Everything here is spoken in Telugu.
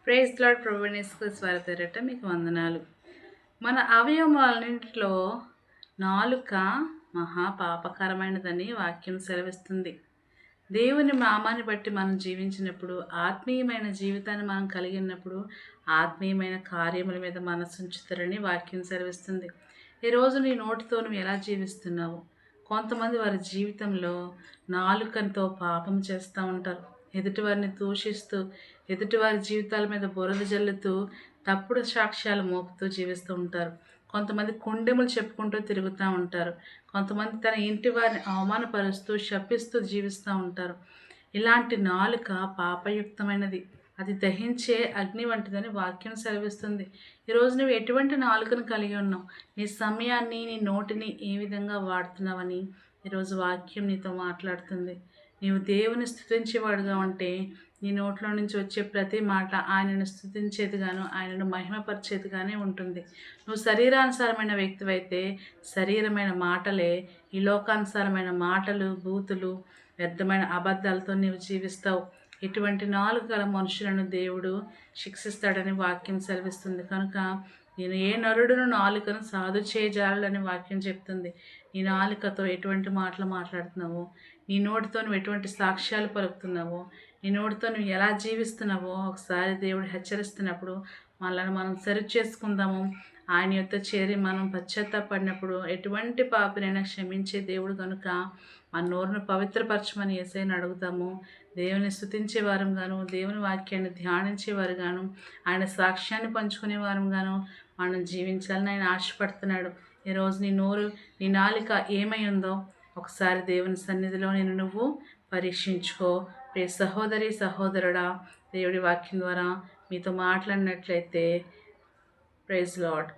Praise lord. ప్రభువునేసుకు స్వాగతం. మీకు వందనాలు. మన అవయవాలన్నింటిలో నాలుక మహా పాపకరమైనదని వాక్యం సెలవిస్తుంది. దేవుని నామాన్ని బట్టి మనం జీవించినప్పుడు, ఆత్మీయమైన జీవితాన్ని మనం కలిగినప్పుడు, ఆత్మీయమైన కార్యముల మీద మనసు ఉంచుతారని వాక్యం సెలవిస్తుంది. ఈరోజు నీ నోటితో నువ్వు ఎలా జీవిస్తున్నావు? కొంతమంది వారి జీవితంలో నాలుకతో పాపం చేస్తూ ఉంటారు. ఎదుటివారిని దూషిస్తూ, ఎదుటివారి జీవితాల మీద బురద జల్లుతూ, తప్పుడు సాక్ష్యాలు మోపుతూ జీవిస్తూ ఉంటారు. కొంతమంది కొండెములు చెప్పుకుంటూ తిరుగుతూ ఉంటారు. కొంతమంది తన ఇంటి వారిని అవమానపరుస్తూ, శపిస్తూ జీవిస్తూ ఉంటారు. ఇలాంటి నాలుక పాపయుక్తమైనది. అది దహించే అగ్ని వంటిదని వాక్యం సెలవిస్తుంది. ఈరోజు నువ్వు ఎటువంటి నాలుకను కలిగి ఉన్నావు? నీ సమయాన్ని, నీ నోటిని ఏ విధంగా వాడుతున్నావని ఈరోజు వాక్యం నీతో మాట్లాడుతుంది. నీవు దేవుని స్తుతించేవాడుగా ఉంటే నీ నోట్లో నుంచి వచ్చే ప్రతి మాట ఆయనను స్తుతించేదిగాను, ఆయనను మహిమపరిచేదిగానే ఉంటుంది. నువ్వు శరీరానుసారమైన వ్యక్తివైతే శరీరమైన మాటలే, ఈ లోకానుసారమైన మాటలు, బూతులు, వ్యర్థమైన అబద్ధాలతో నీవు జీవిస్తావు. ఇటువంటి నాలుగు గల మనుషులను దేవుడు శిక్షిస్తాడని వాక్యం సెలవిస్తుంది. కనుక నేను ఏ నరుడును నాలుకను సాధు చేయజాలని వాక్యం చెప్తుంది. నీ నాలుకతో ఎటువంటి మాటలు మాట్లాడుతున్నావో, నీ నోటితో నువ్వు ఎటువంటి సాక్ష్యాలు పలుకుతున్నావో, నీ నోటితో నువ్వు ఎలా జీవిస్తున్నావో ఒకసారి దేవుడు హెచ్చరిస్తున్నప్పుడు మనల్ని మనం సరి చేసుకుందాము. ఆయన యొద్ద చేరి మనం పశ్చాత్తాపడినప్పుడు ఎటువంటి పాపినైనా క్షమించే దేవుడు కనుక మన నోరును పవిత్రపరచమని యేసయ్యను అడుగుతాము. దేవుని స్తుతించే వారం గాను, దేవుని వాక్యాన్ని ధ్యానించేవారు గాను, ఆయన సాక్ష్యాన్ని పంచుకునే వారం గాను మనం జీవించాలని ఆయన ఆశపడుతున్నాడు. ఈరోజు నీ నోరు, నీ నాలిక ఏమై ఉందో ఒకసారి దేవుని సన్నిధిలో నువ్వు పరీక్షించుకో. ప్రియ సహోదరి, సహోదరుడా, దేవుడి వాక్యం ద్వారా మీతో మాట్లాడినట్లయితే ప్రైజ్ లార్డ్.